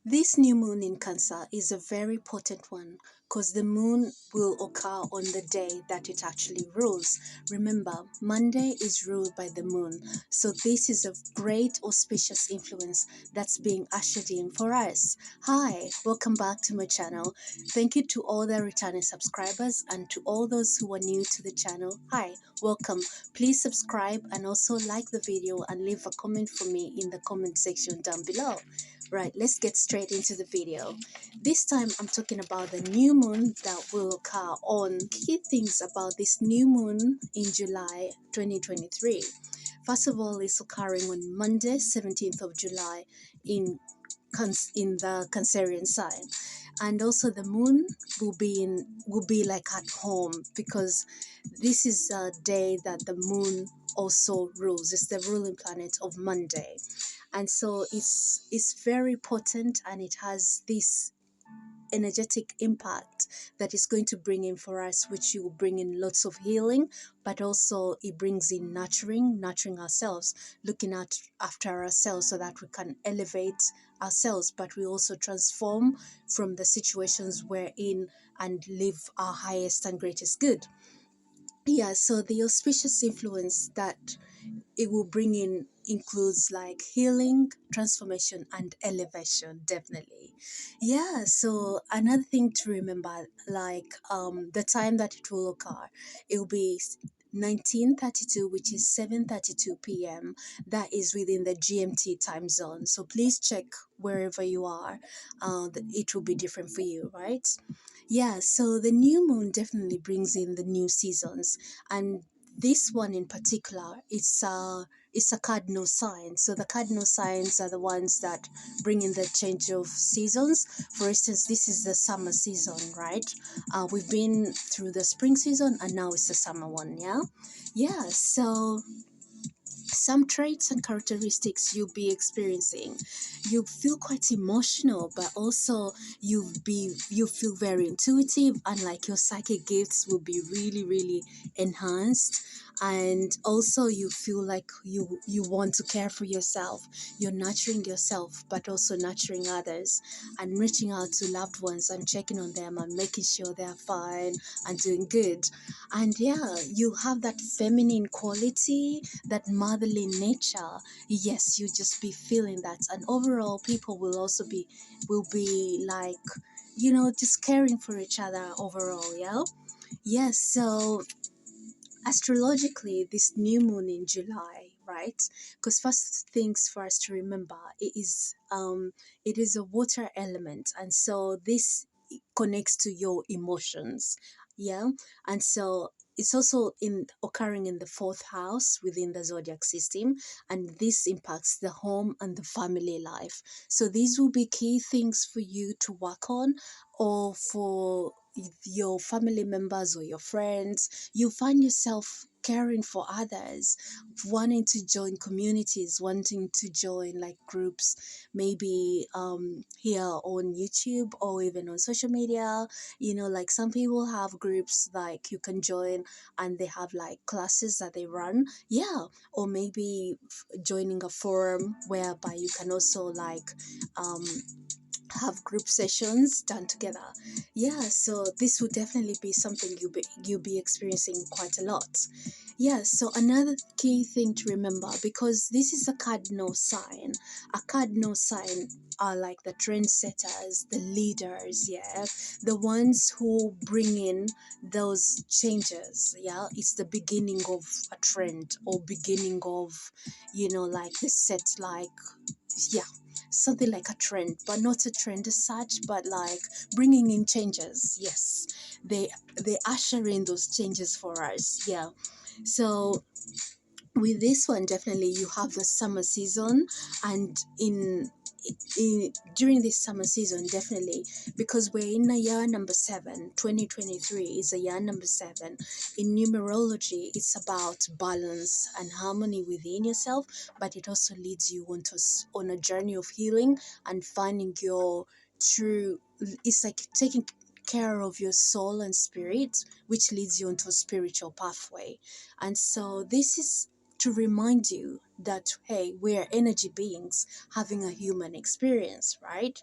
This new moon in Cancer is a very potent one because the moon will occur on the day that it actually rules. Remember, Monday is ruled by the moon, so this is a great auspicious influence that's being ushered in for us. Hi, welcome back to my channel. Thank you to all the returning subscribers and to all those who are new to the channel. Hi, welcome. Please subscribe and also like the video and leave a comment for me in the comment section down below. Right, let's get straight into the video. This time I'm talking about the new moon that will occur on key things about this new moon in July 2023. First of all, it's occurring on Monday, 17th of July in the Cancerian sign. And also the moon will be like at home because this is a day that the moon also rules. It's the ruling planet of Monday, and so it's very potent, and it has this energetic impact that is going to bring in for us, which will bring in lots of healing, but also it brings in nurturing ourselves, looking at after ourselves so that we can elevate ourselves, but we also transform from the situations we're in and live our highest and greatest good. Yeah, so the auspicious influence that it will bring in includes like healing, transformation, and elevation, definitely. Yeah, so another thing to remember, like the time that it will occur, it will be 1932, which is 7:32 p.m. That is within the GMT time zone, so please check wherever you are. It will be different for you, right? Yeah, so the new moon definitely brings in the new seasons, and this one in particular, it's a cardinal sign. So the cardinal signs are the ones that bring in the change of seasons. For instance, this is the summer season, right? We've been through the spring season, and now it's the summer one. Yeah. So some traits and characteristics you'll be experiencing, you feel quite emotional, but also you feel very intuitive, and like your psychic gifts will be really enhanced. And also you feel like you want to care for yourself. You're nurturing yourself, but also nurturing others, and reaching out to loved ones and checking on them and making sure they're fine and doing good. And yeah, you have that feminine quality, that motherly nature. Yes, you just be feeling that. And overall, people will be like, just caring for each other overall. Yes. So astrologically, this new moon in July, right? Because first things first to remember, it is a water element, and so this connects to your emotions. Yeah. And so it's also in occurring in the fourth house within the zodiac system, and this impacts the home and the family life. So these will be key things for you to work on, or for your family members or your friends. You find yourself caring for others, wanting to join communities, wanting to join like groups, maybe here on YouTube or even on social media. Like some people have groups like you can join, and they have like classes that they run. Yeah. Or maybe joining a forum whereby you can also like um have group sessions done together. Yeah, so this would definitely be something you'll be experiencing quite a lot. Yeah, so another key thing to remember, because this is a cardinal sign are like the trendsetters, the leaders, yeah, the ones who bring in those changes. Yeah, it's the beginning of a trend, or beginning of, like the set, like, yeah, something like a trend, but not a trend as such, but like bringing in changes. Yes, they usher in those changes for us. Yeah. So with this one, definitely you have the summer season, and during this summer season, definitely, because we're in a year number 7, 2023 is a year number 7. In numerology, it's about balance and harmony within yourself, but it also leads you on a journey of healing and finding your true. It's like taking care of your soul and spirit, which leads you into a spiritual pathway. And so this is to remind you that, hey, we're energy beings having a human experience, right?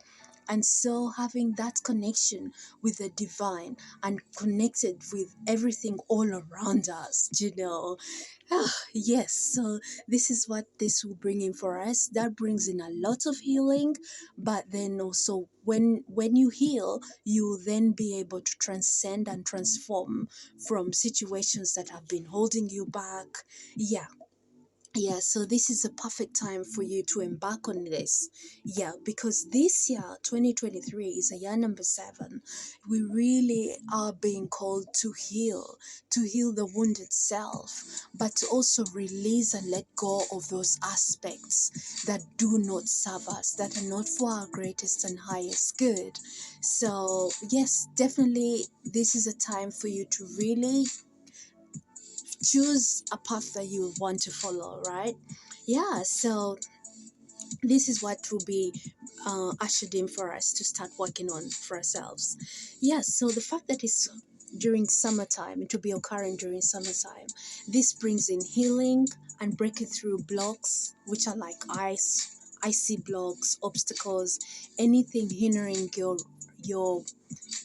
And so having that connection with the divine and connected with everything all around us, yes, so this is what this will bring in for us. That brings in a lot of healing, but then also when you heal, you will then be able to transcend and transform from situations that have been holding you back. Yeah, yeah, so this is a perfect time for you to embark on this. Yeah, because this year, 2023, is a year number 7. We really are being called to heal the wounded self, but to also release and let go of those aspects that do not serve us, that are not for our greatest and highest good. So, yes, definitely, this is a time for you to really choose a path that you want to follow, right? Yeah, so this is what will be ushered in for us to start working on for ourselves. Yes, so the fact that it's during summertime, it will be occurring during summertime. This brings in healing and breaking through blocks, which are like icy blocks, obstacles, anything hindering your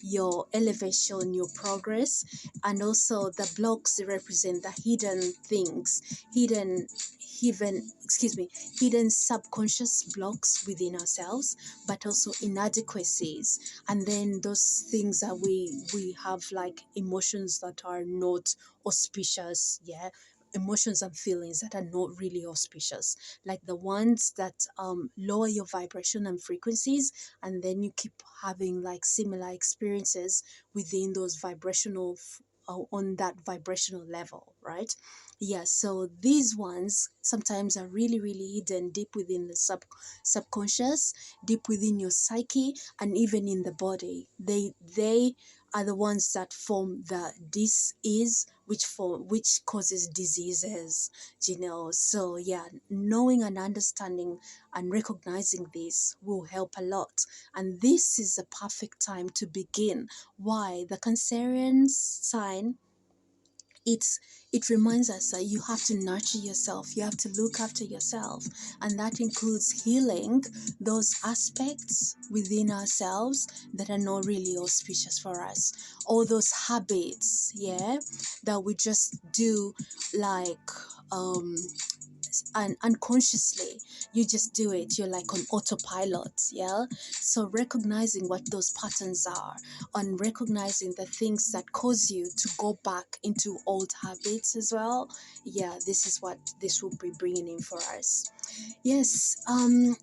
your elevation, your progress, and also the blocks represent the hidden things, excuse me, hidden subconscious blocks within ourselves, but also inadequacies, and then those things that we have like emotions that are not auspicious, yeah, emotions and feelings that are not really auspicious, like the ones that lower your vibration and frequencies, and then you keep having like similar experiences within those on that vibrational level, right? Yeah, so these ones sometimes are really really hidden deep within the subconscious, deep within your psyche, and even in the body. They are the ones that form the dis-ease, which causes diseases, so yeah, knowing and understanding and recognizing this will help a lot. And this is a perfect time to begin. Why? The Cancerian sign, it's it reminds us that you have to nurture yourself, you have to look after yourself, and that includes healing those aspects within ourselves that are not really auspicious for us, all those habits, yeah, that we just do, like um and unconsciously you just do it, you're like on autopilot, yeah. So recognizing what those patterns are, and recognizing the things that cause you to go back into old habits as well, yeah, this is what this will be bringing in for us. Yes, and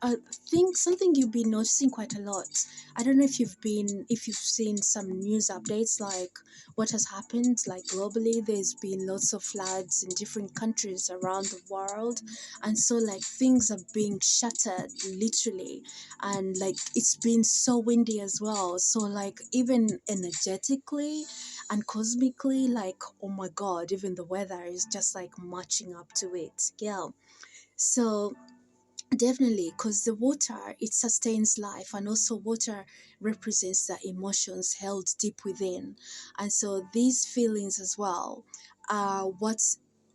I think something you've been noticing quite a lot. I don't know if you've seen some news updates, like what has happened, like globally. There's been lots of floods in different countries around the world, and so like things are being shattered literally, and like it's been so windy as well. So like even energetically and cosmically, like oh my God, even the weather is just like matching up to it. Yeah. So definitely, because the water, it sustains life, and also water represents the emotions held deep within. And so these feelings as well are what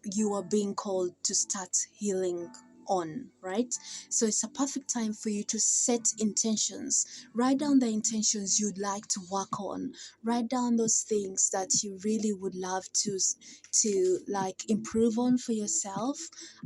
you are being called to start healing on, right? So it's a perfect time for you to set intentions. Write down the intentions you'd like to work on. Write down those things that you really would love to like improve on for yourself.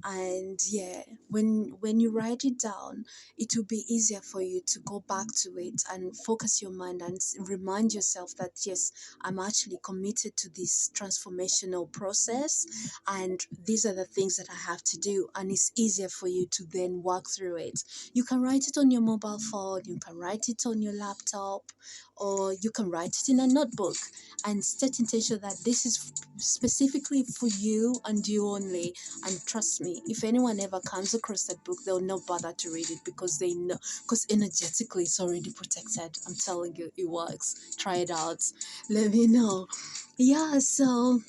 And yeah, when you write it down, it will be easier for you to go back to it and focus your mind and remind yourself that yes, I'm actually committed to this transformational process, and these are the things that I have to do, and it's easier for you to then work through it. You can write it on your mobile phone, you can write it on your laptop, or you can write it in a notebook, and set intention that this is specifically for you and you only. And trust me, if anyone ever comes across that book, they'll not bother to read it, because they know, because energetically it's already protected. I'm telling you, it works. Try it out. Let me know. Yeah, so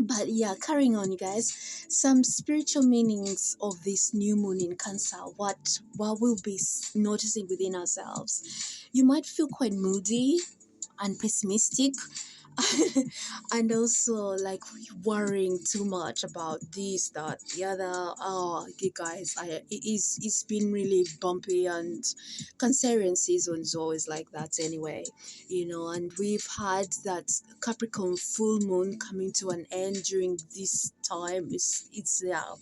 but yeah, carrying on, you guys. Some spiritual meanings of this new moon in Cancer. What we'll be noticing within ourselves. You might feel quite moody and pessimistic, And also like worrying too much about this, that, the other. Oh, you guys, it's been really bumpy, and Cancerian season is always like that anyway, and we've had that Capricorn full moon coming to an end during this time. It's yeah,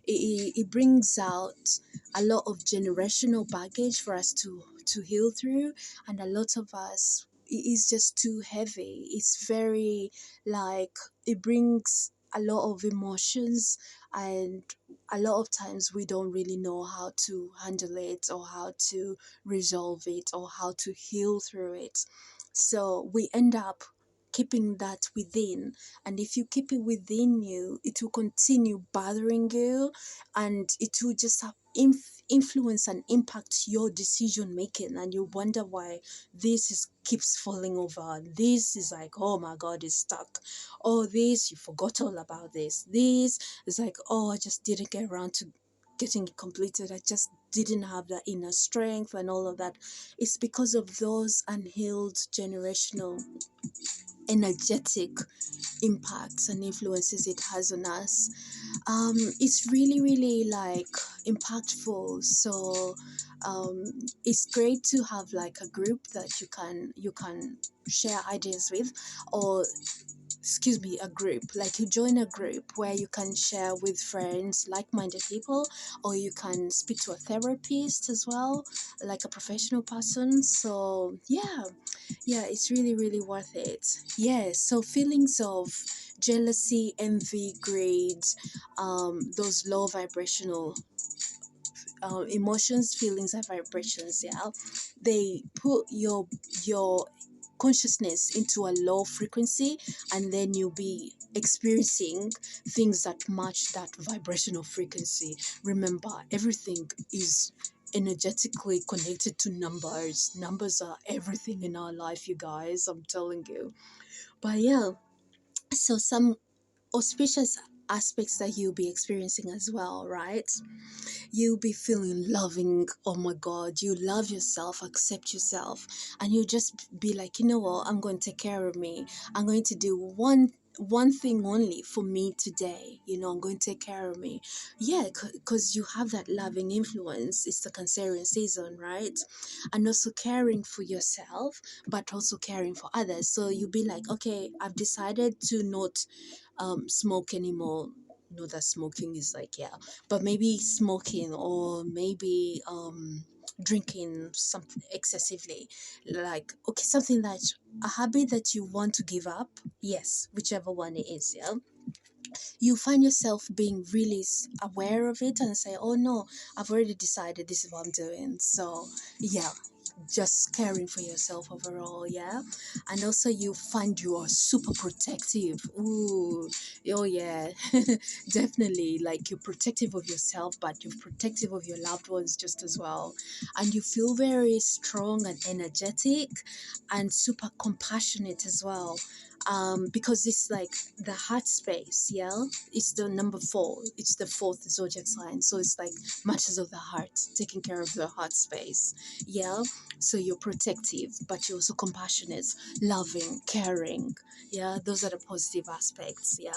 it brings out a lot of generational baggage for us to heal through, and a lot of us, it is just too heavy. It's very, like, it brings a lot of emotions, and a lot of times we don't really know how to handle it, or how to resolve it, or how to heal through it. So we end up keeping that within, and if you keep it within you, it will continue bothering you, and it will just have influence and impact your decision making, and you wonder why this is keeps falling over. This is like, oh my god, it's stuck. Oh, this, you forgot all about this is like, oh, I just didn't get around to getting it completed. I just didn't have that inner strength and all of that. It's because of those unhealed generational energetic impacts and influences it has on us. It's really, really like impactful. So um, it's great to have like a group that you can share ideas with, or excuse me, a group, like you join a group where you can share with friends, like-minded people, or you can speak to a therapist as well, like a professional person. So yeah, yeah, it's really, really worth it. Yeah, so feelings of jealousy, envy, greed, those low vibrational emotions, feelings, and vibrations, yeah, they put your consciousness into a low frequency, and then you'll be experiencing things that match that vibrational frequency. Remember, everything is energetically connected to numbers. Numbers are everything in our life, you guys, I'm telling you. But yeah, so some auspicious aspects that you'll be experiencing as well, right? You'll be feeling loving. Oh my god, you love yourself, accept yourself, and you just be like, you know what, I'm going to take care of me. I'm going to do one thing only for me today. I'm going to take care of me. Yeah, because you have that loving influence. It's the Cancerian season, right? And also caring for yourself, but also caring for others. So you'll be like, okay, I've decided to not smoke anymore. Know that smoking is like, yeah, but maybe smoking, or maybe drinking something excessively, like, okay, something that, a habit that you want to give up. Yes, whichever one it is, yeah, you find yourself being really aware of it, and say, oh no, I've already decided this is what I'm doing. So yeah, just caring for yourself overall, yeah. And also you find you are super protective. Ooh, oh yeah. Definitely, like, you're protective of yourself, but you're protective of your loved ones just as well. And you feel very strong and energetic, and super compassionate as well, because it's like the heart space, yeah. It's the number 4, it's the 4th zodiac sign, so it's like matters of the heart, taking care of the heart space, yeah. So you're protective, but you're also compassionate, loving, caring. Yeah, those are the positive aspects. Yeah.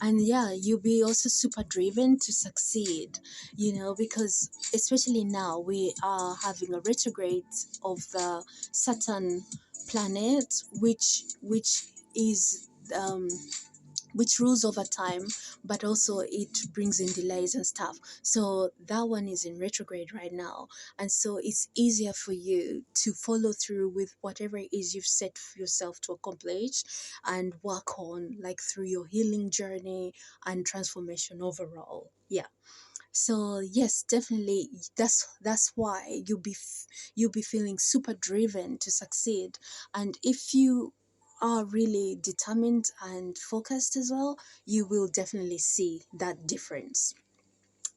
And yeah, you'll be also super driven to succeed, because especially now we are having a retrograde of the Saturn planet, which is which rules over time, but also it brings in delays and stuff. So that one is in retrograde right now. And so it's easier for you to follow through with whatever it is you've set for yourself to accomplish, and work on, like, through your healing journey and transformation overall. Yeah. So yes, definitely, that's why you'll be feeling super driven to succeed. And if you are really determined and focused as well, you will definitely see that difference.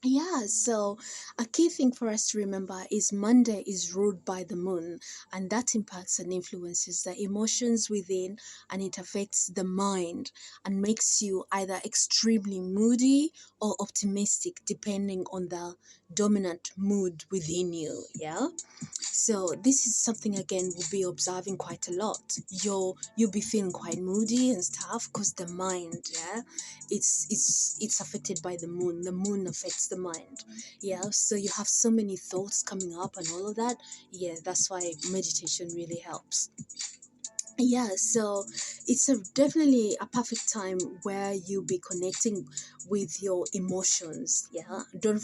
Yeah, so a key thing for us to remember is Monday is ruled by the moon, and that impacts and influences the emotions within, and it affects the mind and makes you either extremely moody or optimistic, depending on the dominant mood within you. Yeah, so this is something again we'll be observing quite a lot. You'll be feeling quite moody and stuff because the mind, yeah, it's affected by the moon. The moon affects the mind. Yeah, so you have so many thoughts coming up and all of that. Yeah, that's why meditation really helps. Yeah, so it's definitely a perfect time where you'll be connecting with your emotions. Yeah, don't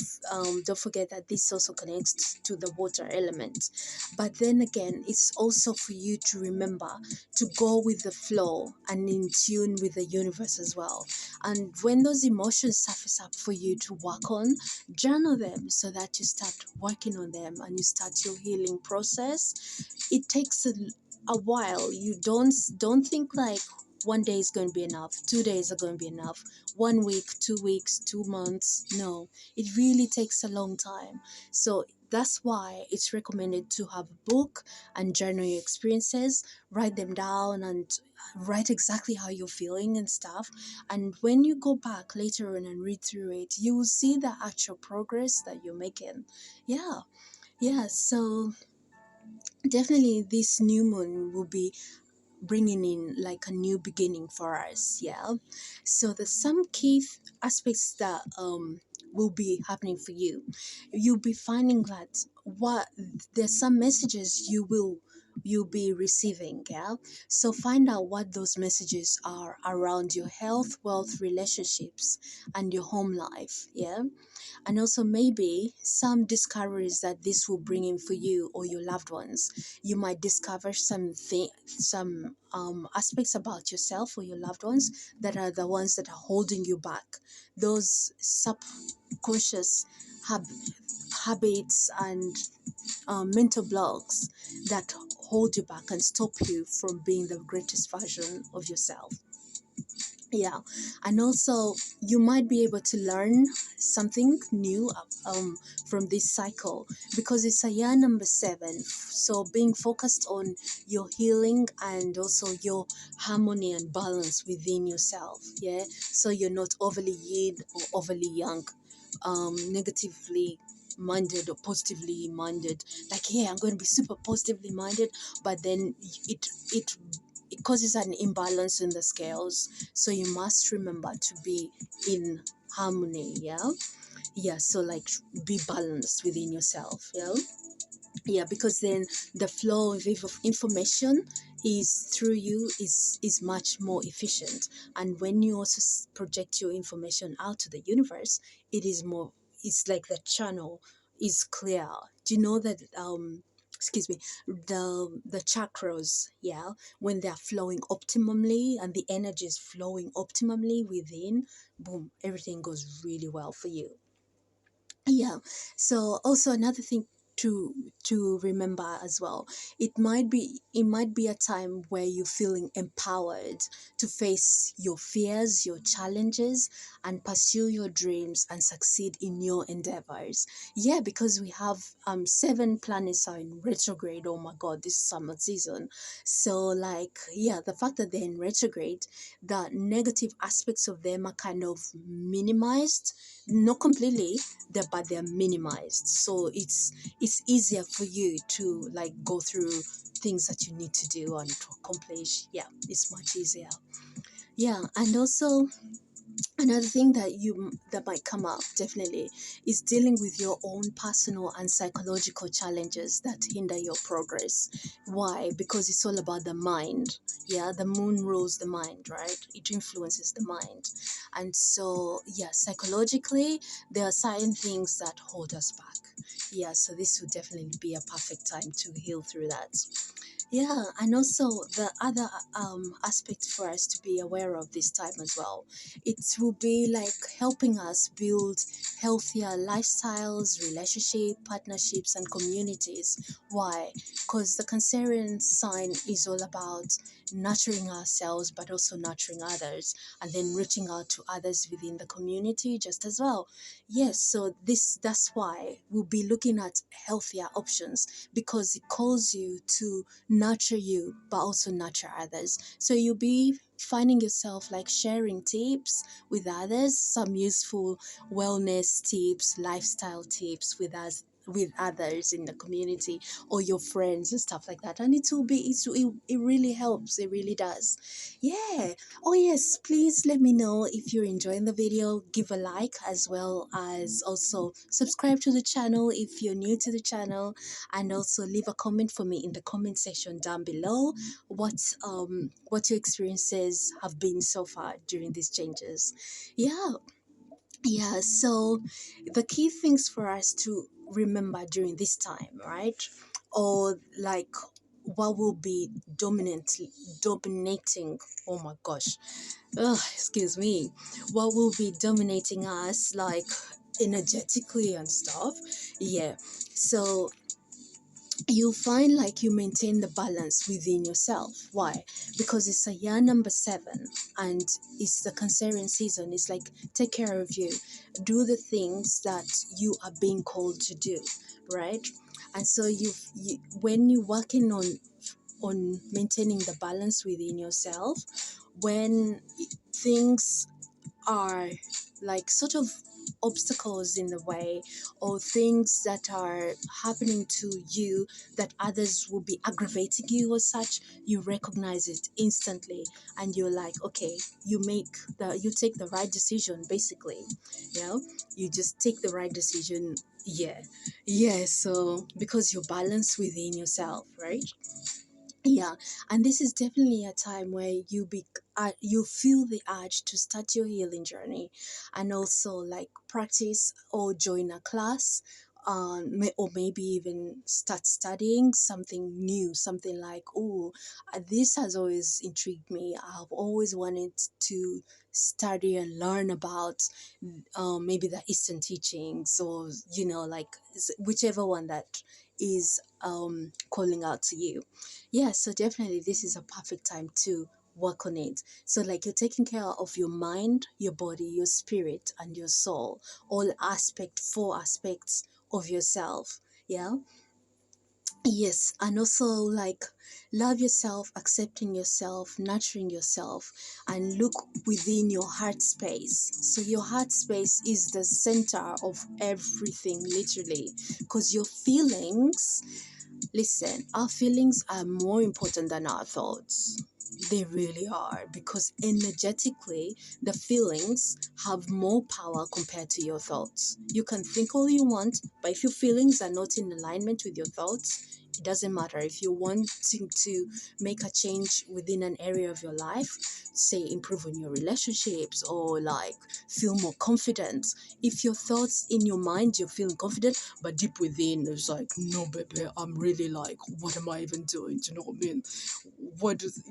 forget that this also connects to the water element. But then again, it's also for you to remember to go with the flow and in tune with the universe as well. And when those emotions surface up for you to work on, journal them so that you start working on them and you start your healing process. It takes a while. You don't think like 1 day is going to be enough, 2 days are going to be enough, 1 week, 2 weeks, 2 months. No, it really takes a long time. So that's why it's recommended to have a book and journal your experiences, write them down and write exactly how you're feeling and stuff. And when you go back later on and read through it, you will see the actual progress that you're making. Yeah, yeah. So definitely this new moon will be bringing in like a new beginning for us. Yeah, so there's some key aspects that will be happening for you. You'll be finding that what there's some messages you'll be receiving. Yeah, so find out what those messages are around your health, wealth, relationships, and your home life. Yeah, and also maybe some discoveries that this will bring in for you or your loved ones. You might discover some aspects about yourself or your loved ones that are the ones that are holding you back. Those subconscious hab- habits and mental blocks that hold you back and stop you from being the greatest version of yourself. Yeah, and also you might be able to learn something new from this cycle because it's a year number 7. So being focused on your healing and also your harmony and balance within yourself. Yeah, so you're not overly yin or overly yang, negatively minded or positively minded. Like, yeah, I'm going to be super positively minded, but then it it causes an imbalance in the scales. So you must remember to be in harmony. Yeah, yeah, so like be balanced within yourself. Yeah, yeah, because then the flow of information is through you is much more efficient. And when you also project your information out to the universe, it is more, it's like the channel is clear. Do you know that excuse me, the chakras, yeah, when they are flowing optimally and the energy is flowing optimally within, boom, everything goes really well for you. Yeah, so also another thing to remember as well, it might be a time where you're feeling empowered to face your fears, your challenges, and pursue your dreams and succeed in your endeavors. Yeah, because we have 7 planets are in retrograde. Oh my god, this summer season. So like, yeah, the fact that they're in retrograde, the negative aspects of them are kind of minimized, not completely, but they're minimized. So it's easier for you to like go through things that you need to do and to accomplish. Yeah, it's much easier. Yeah, and also another thing that might come up definitely is dealing with your own personal and psychological challenges that hinder your progress. Why? Because it's all about the mind. Yeah, the moon rules the mind, right? It influences the mind. And so, yeah, psychologically, there are certain things that hold us back. Yeah, so this would definitely be a perfect time to heal through that. Yeah, and also the other aspect for us to be aware of this time as well, it will be like helping us build healthier lifestyles, relationship, partnerships, and communities. Why? Because the Cancerian sign is all about nurturing ourselves, but also nurturing others, and then reaching out to others within the community just as well. Yes, so that's why we'll be looking at healthier options because it calls you to nurture you but also nurture others. So you'll be finding yourself like sharing tips with others, some useful wellness tips, lifestyle tips with us, with others in the community or your friends and stuff like that. And it really helps, it really does. Yeah. Oh yes, please let me know if you're enjoying the video. Give a like, as well as also subscribe to the channel if you're new to the channel, and also leave a comment for me in the comment section down below what your experiences have been so far during these changes. Yeah. Yeah, so the key things for us to remember during this time, right? Or like what will be dominating, oh my gosh, excuse me, what will be dominating us, like energetically and stuff. Yeah, so you find like you maintain the balance within yourself. Why? Because it's a year number 7, and it's the Cancerian season. It's like, take care of you, do the things that you are being called to do, right? And so you when you're working on maintaining the balance within yourself, when things are like sort of obstacles in the way, or things that are happening to you that others will be aggravating you or such, you recognize it instantly, and you're like, okay, you take the right decision, basically. you know you just take the right decision. Yeah. Yeah, so because you're balanced within yourself, right? Yeah, and this is definitely a time where you feel the urge to start your healing journey, and also like practice or join a class, or maybe even start studying something new, something like, oh, this has always intrigued me. I've always wanted to study and learn about maybe the Eastern teachings, or like whichever one that is calling out to you. Yeah, so definitely this is a perfect time to work on it. So like, you're taking care of your mind, your body, your spirit, and your soul, all 4 aspects of yourself. Yeah. Yes, and also like, love yourself, accepting yourself, nurturing yourself, and look within your heart space. So your heart space is the center of everything, literally, because your feelings, listen, our feelings are more important than our thoughts. They really are, because energetically, the feelings have more power compared to your thoughts. You can think all you want, but if your feelings are not in alignment with your thoughts, it doesn't matter. If you're wanting to make a change within an area of your life, say improve on your relationships, or like feel more confident, if your thoughts in your mind, you're feeling confident, but deep within it's like, no baby, I'm really like, what am I even doing? Do you know what I mean?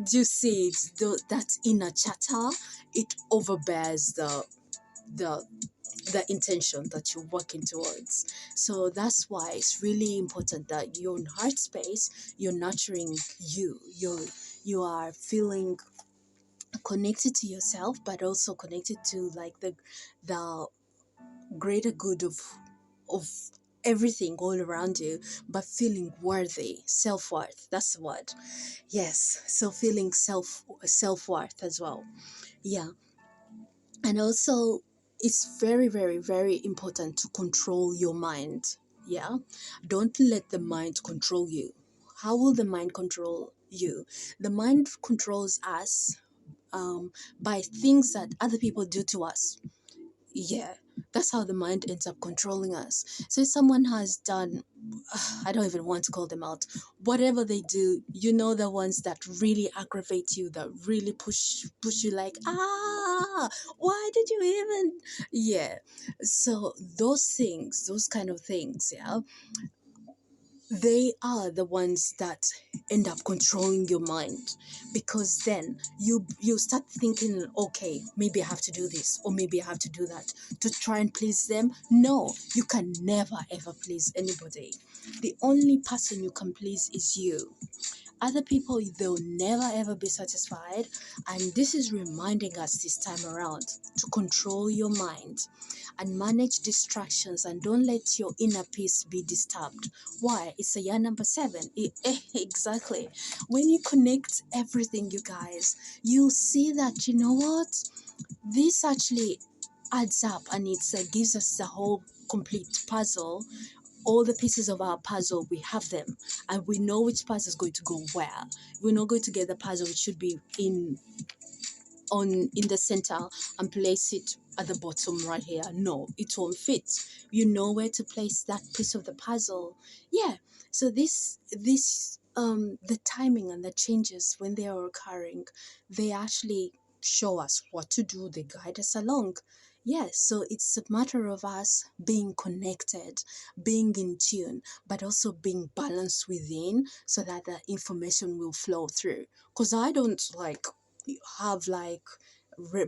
Do you see it? That inner chatter, it overbears the the intention that you're working towards. So that's why it's really important that your heart space, you're nurturing you are feeling connected to yourself, but also connected to like the greater good of everything all around you, but feeling worthy, self-worth, that's the word. Yes, so feeling self-worth as well. Yeah. And also, it's very, very, very important to control your mind. Yeah, don't let the mind control you. How will the mind control you? The mind controls us by things that other people do to us. Yeah, that's how the mind ends up controlling us. So if someone has done, I don't even want to call them out, whatever they do, the ones that really aggravate you, that really push you, like, why did you even? Yeah. So those things, those kind of things, yeah, they are the ones that end up controlling your mind, because then you start thinking, okay, maybe I have to do this, or maybe I have to do that to try and please them. No, you can never ever please anybody. The only person you can please is you. Other people, they'll never ever be satisfied. And this is reminding us this time around to control your mind and manage distractions, and don't let your inner peace be disturbed. Why? It's a year number 7. Exactly. When you connect everything, you guys, you'll see that, you know what? This actually adds up, and it gives us the whole complete puzzle. All the pieces of our puzzle, we have them, and we know which puzzle is going to go where. We're not going to get the puzzle which should be in the center and place it at the bottom right here. No, it won't fit. You know where to place that piece of the puzzle. Yeah. So this the timing and the changes, when they are occurring, they actually show us what to do. They guide us along. Yes, so it's a matter of us being connected, being in tune, but also being balanced within, so that the information will flow through. Because I don't have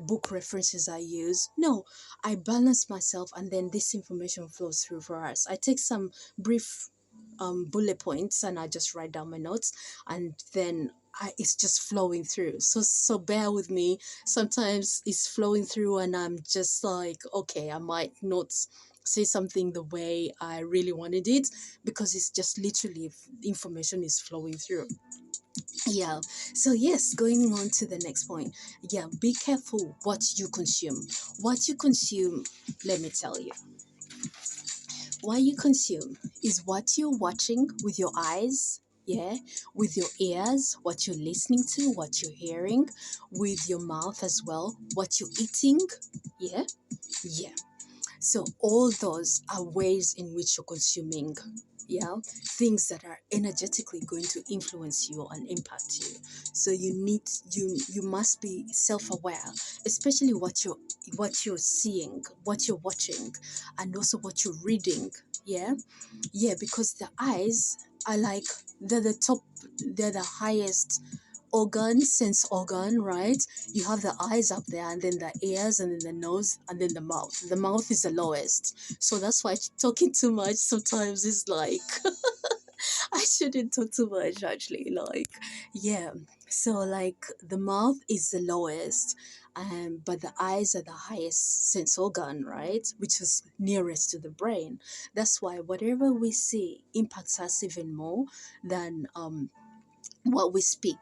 book references I use. No, I balance myself, and then this information flows through for us. I take some brief bullet points, and I just write down my notes, and then it's just flowing through. So bear with me. Sometimes it's flowing through, and I'm just like, okay, I might not say something the way I really wanted it, because it's just literally information is flowing through. Yeah. So yes, going on to the next point. Yeah, be careful what you consume. What you consume, let me tell you. What you consume is what you're watching with your eyes, yeah, with your ears, what you're listening to, what you're hearing, with your mouth as well, what you're eating, yeah, yeah. So all those are ways in which you're consuming, yeah, things that are energetically going to influence you and impact you. So you must be self-aware, especially what you're seeing, what you're watching, and also what you're reading. Yeah, yeah, because the eyes are they're the top, they're the highest sense organ, right? You have the eyes up there, and then the ears, and then the nose, and then the mouth. The mouth is the lowest. So that's why talking too much sometimes is like I shouldn't talk too much, actually. Yeah. So the mouth is the lowest, but the eyes are the highest sense organ, right? Which is nearest to the brain. That's why whatever we see impacts us even more than what we speak.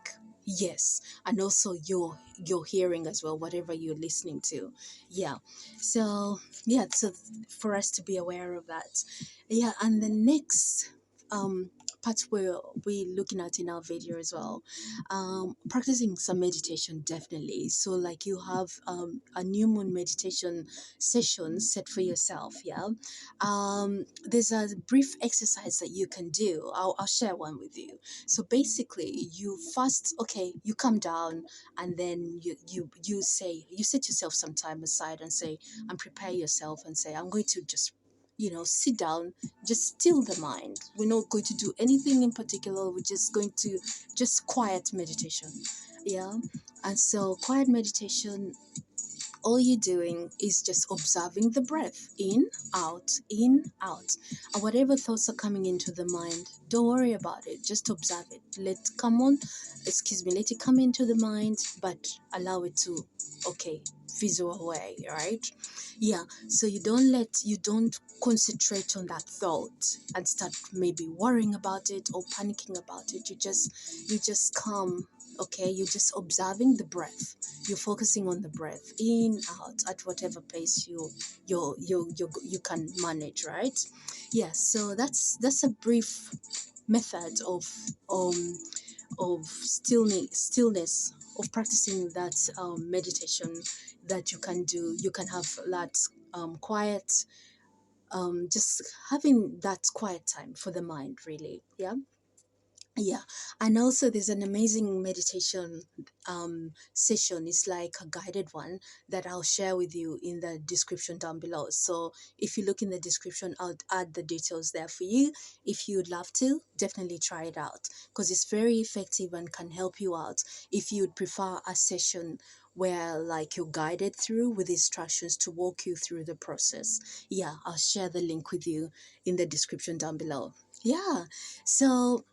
Yes, and also your hearing as well, whatever you're listening to. Yeah. So yeah, so for us to be aware of that. Yeah, and the next part we're looking at in our video as well, practicing some meditation, definitely. So you have a new moon meditation session set for yourself. Yeah. There's a brief exercise that you can do. I'll share one with you. So basically, you first, okay, you come down, and then you set yourself some time aside and say, and prepare yourself and say, I'm going to just, sit down, just still the mind. We're not going to do anything in particular. We're just going to just quiet meditation. Yeah. And so quiet meditation, all you're doing is just observing the breath in, out. And whatever thoughts are coming into the mind, don't worry about it. Just observe it. Let it come into the mind, but allow it to, okay, fizzle away, right? Yeah. So you don't concentrate on that thought and start maybe worrying about it or panicking about it. You just calm. Okay, you're just observing the breath. You're focusing on the breath in, out, at whatever pace you can manage, right? Yeah. So that's a brief method of stillness, of practicing that meditation that you can do. You can have that quiet, just having that quiet time for the mind, really. Yeah. Yeah, and also there's an amazing meditation session. It's like a guided one that I'll share with you in the description down below. So if you look in the description, I'll add the details there for you. If you'd love to, definitely try it out, because it's very effective and can help you out. If you'd prefer a session where you're guided through with instructions to walk you through the process, yeah, I'll share the link with you in the description down below. Yeah. So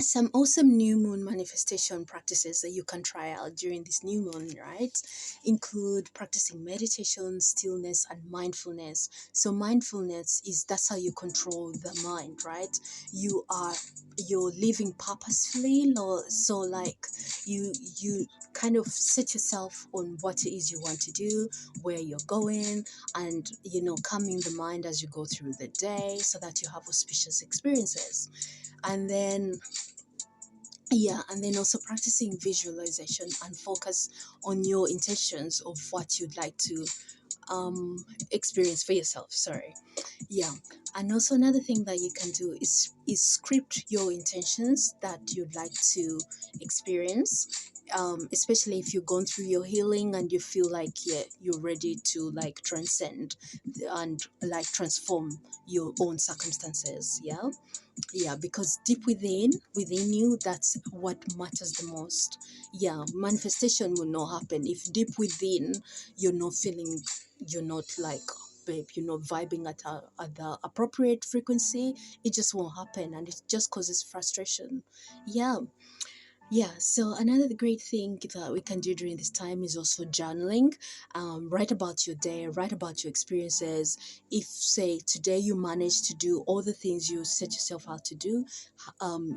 some awesome new moon manifestation practices that you can try out during this new moon, right? Include practicing meditation, stillness, and mindfulness. So mindfulness is, that's how you control the mind, right? You're living purposefully, so like you kind of set yourself on what it is you want to do, where you're going, and calming the mind as you go through the day so that you have auspicious experiences. And then, yeah, and then also practicing visualization and focus on your intentions of what you'd like to experience for yourself. Sorry. Yeah. And also another thing that you can do is script your intentions that you'd like to experience. Especially if you've gone through your healing and you feel like, yeah, you're ready to like transcend and like transform your own circumstances. Yeah, yeah, because deep within you, that's what matters the most. Yeah, manifestation will not happen if deep within you're not feeling, you're not like, babe, you're not vibing at the appropriate frequency. It just won't happen, and it just causes frustration. Yeah. Yeah, so another great thing that we can do during this time is also journaling. Write about your day, write about your experiences. If, say, today you manage to do all the things you set yourself out to do,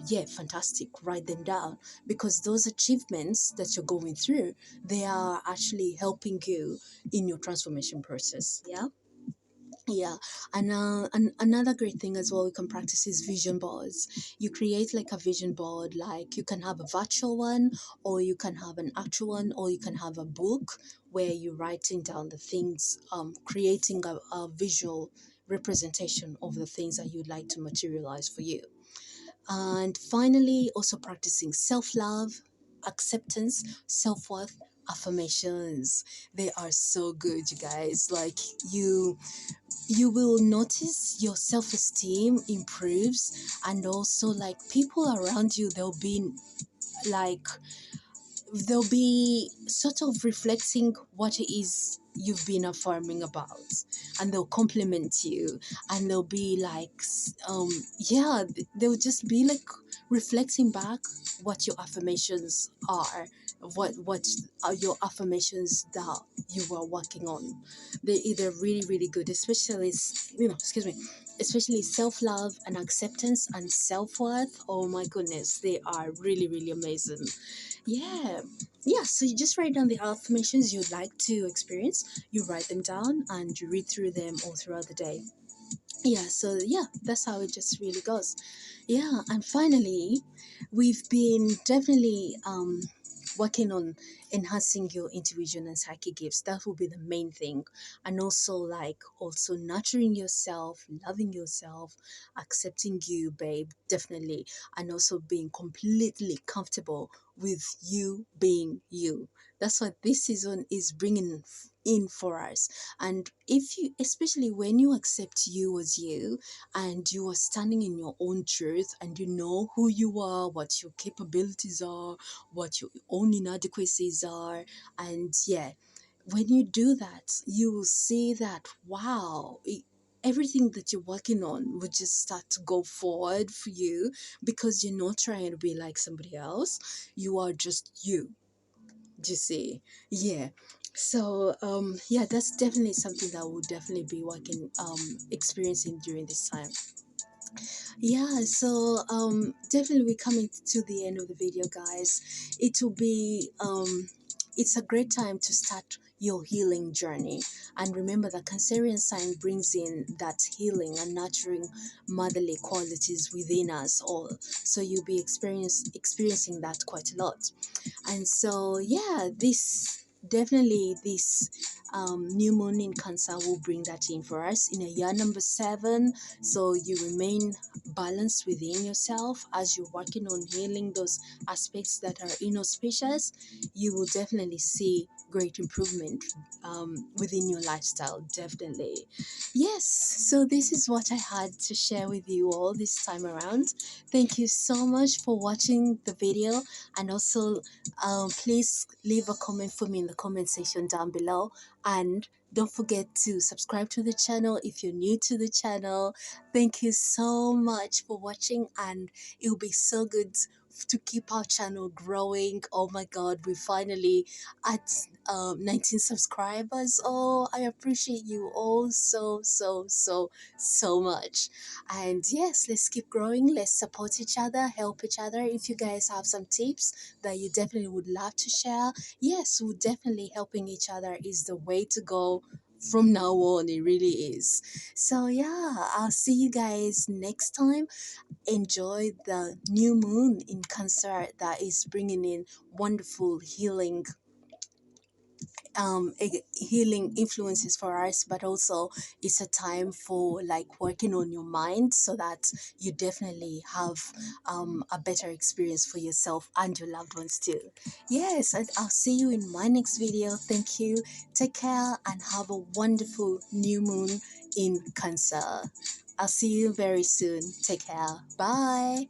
yeah, fantastic, write them down, because those achievements that you're going through, they are actually helping you in your transformation process. Yeah. Yeah, and another great thing as well we can practice is vision boards. You create like a vision board, like you can have a virtual one, or you can have an actual one, or you can have a book where you're writing down the things, creating a visual representation of the things that you'd like to materialize for you. And finally, also practicing self love, acceptance, self worth, affirmations. They are so good, you guys. Like, you will notice your self-esteem improves, and also like people around you, like they'll be sort of reflecting what it is you've been affirming about, and they'll compliment you, and they'll be like yeah, they'll just be like reflecting back what your affirmations are, what are your affirmations that you were working on. They're either really really good, especially excuse me, especially self-love and acceptance and self-worth. Oh my goodness, they are really really amazing. Yeah. Yeah, so you just write down the affirmations you'd like to experience. You write them down and you read through them all throughout the day. Yeah, so yeah, that's how it just really goes. Yeah, and finally, we've been definitely working on enhancing your intuition and psychic gifts. That will be the main thing. And also like also nurturing yourself, loving yourself, accepting you, babe, definitely. And also being completely comfortable with you being you. That's what this season is bringing in for us. And if you, especially when you accept you as you, and you are standing in your own truth, and you know who you are, what your capabilities are, what your own inadequacies are, and yeah, when you do that, you will see that wow, everything that you're working on would just start to go forward for you, because you're not trying to be like somebody else. You are just you. Do you see? Yeah. So yeah, that's definitely something that we'll definitely be working experiencing during this time. Yeah, so definitely we're coming to the end of the video, guys. It will be it's a great time to start your healing journey. And remember that Cancerian sign brings in that healing and nurturing motherly qualities within us all. So you'll be experiencing that quite a lot. And so, yeah, this new moon in Cancer will bring that in for us in a year number 7. So you remain balanced within yourself as you're working on healing those aspects that are inauspicious. You will definitely see great improvement within your lifestyle, definitely. Yes, so this is what I had to share with you all this time around. Thank you so much for watching the video, and also please leave a comment for me in the comment section down below, and Don't forget to subscribe to the channel if you're new to the channel. Thank you so much for watching, and it will be so good to keep our channel growing. Oh my god, we finally at 19 subscribers. Oh, I appreciate you all so much. And yes, let's keep growing. Let's support each other, help each other. If you guys have some tips that you definitely would love to share, yes, we definitely helping each other is the way to go from now on. It really is. So yeah, I'll see you guys next time. Enjoy the new moon in Cancer that is bringing in wonderful healing influences for us, but also it's a time for like working on your mind so that you definitely have a better experience for yourself and your loved ones too. Yes, and I'll see you in my next video. Thank you, take care, and have a wonderful new moon in Cancer. I'll see you very soon. Take care. Bye.